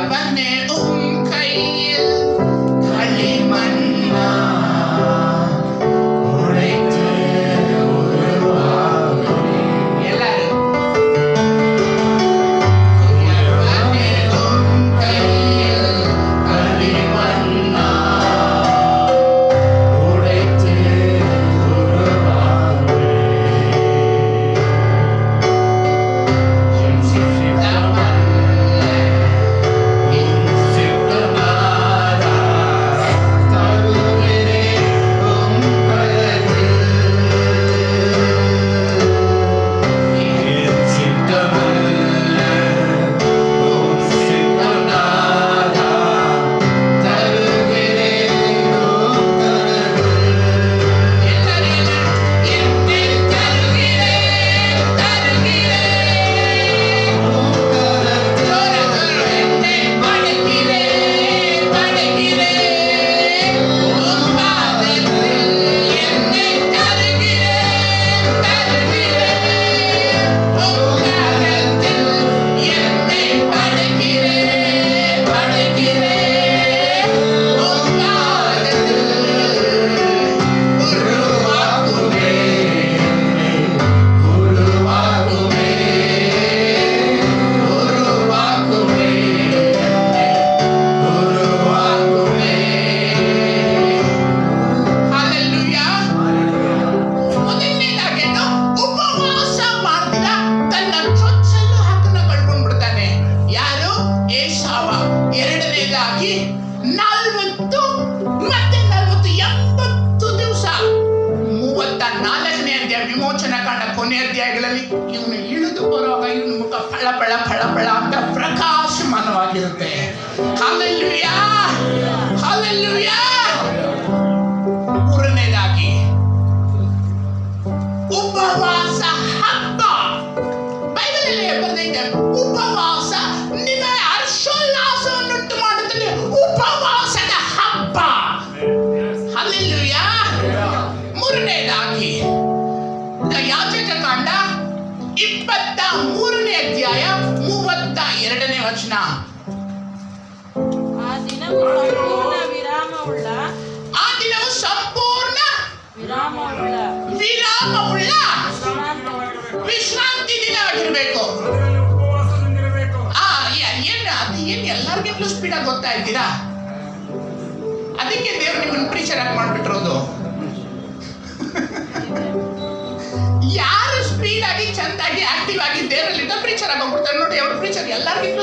குயவனே உம் கையில் களிமண்ணா உடைத்து உருவாக்குவே. எல்லாரும் குயவனே உம் கையில் களிமண்ணா உடைத்து உருவாக்குவே. என் சித்தமல்ல என் சித்தமாதா தருகிறேன் உம் கரத்தில். என் சித்தமல்ல உம் சித்தமாதா தருகிறேன் உம் கரத்தில். என்னை தருகிறேன் தருகிறேன் உம் கரத்தில். என்னை படைக்கிறேன் படைக்கிறேன் உம் பாதத்தில். என்னை தருகிறேன் தருகிறேன் உம் கரத்தில். என்னை படைக்கிறேன் படைக்கிறேன் உம் பாதத்தில். உருவாக்குவே உருவாக்குவே உருவாக்குவே உருவாக்குவே. ஹalleluya. ಮೊದಲನೇದಾಗಿ ಉಪವಾಸ ಮಾಡಿದ ತನ್ನ ಚೊಚ್ಚಲು ಹಕ್ಕನ್ನು ಕಳ್ಕೊಂಡ್ಬಿಡ್ತಾನೆ. ಯಾರು? ಏಸಾವ. ಎರಡನೇದಾಗಿ 40 ಮತ್ತೆ 40 80 ದಿವಸ 34ನೇ ಅಧ್ಯಾಯ ವಿಮೋಚನಾ ಕಾಂಡ ಕೊನೆ ಅಧ್ಯಾಯಗಳಲ್ಲಿ ಇವನು ಇಳಿದು ಬರುವಾಗ ಇವನ ಮುಖ ಫಳ ಫಳ ಫಳ ಫಳ ಅಂತ ಪ್ರಕಾಶಮಾನವಾಗಿರುತ್ತೆ. Hallelujah hallelujah. ಮೂರನೇದಾಗಿ ಉಪವಾಸ ಹಬ್ಬ. ಬೈಬಲಲ್ಲಿ ಬರೆದಿದೆ, ಉಪವಾಸ ನಿಮ್ಮ ಹರ್ಷೋಲ್ಲಾಸವನ್ನುಂಟು ಮಾಡುತ್ತದೆ. ಉಪವಾಸದ ಹಬ್ಬ. ಹಲ್ಲೆಲೂಯಾ. ಮೂರನೇದಾಗಿ ಯಾಜಕ ಕಾಂಡ 23ನೇ ಅಧ್ಯಾಯ 32ನೇ ವಚನ. ಆ ದಿನವು ಸಂಪೂರ್ಣ ವಿರಾಮವುಳ್ಳ ಆ ದಿನವು ಸಂಪೂರ್ಣ ವಿರಾಮವುಳ್ಳ ವಿರಾಮವುಳ್ಳ ವಿಶ್ರಾಂತಿ ದಿನವಾಗಿರ್ಬೇಕು. ಏನ್ ಎಲ್ಲರಿಗಿಂತಲೂ ಸ್ಪೀಡ್ ಆಗಿ ಗೊತ್ತಾ ಇದ್ದೀರಾ? ಅದಕ್ಕೆ ದೇವ್ರು ನಿಮ್ಮನ್ನು ಪ್ರೀಚರ್ ಆಗಿ ಮಾಡ್ಬಿಟ್ಟಿರೋದು. ಯಾರು ಸ್ಪೀಡ್ ಆಗಿ ಚಂದಾಗಿ ಆಕ್ಟಿವ್ ಆಗಿ ದೇವರಲ್ಲಿದ್ದ ಪ್ರೀಚರ್ ಆಗಿ ಹೋಗ್ಬಿಡ್ತಾರೆ ನೋಡಿ. ಅವ್ರ ಪ್ರೀಚರ್ ಎಲ್ಲರಿಗಿಂತಲೂ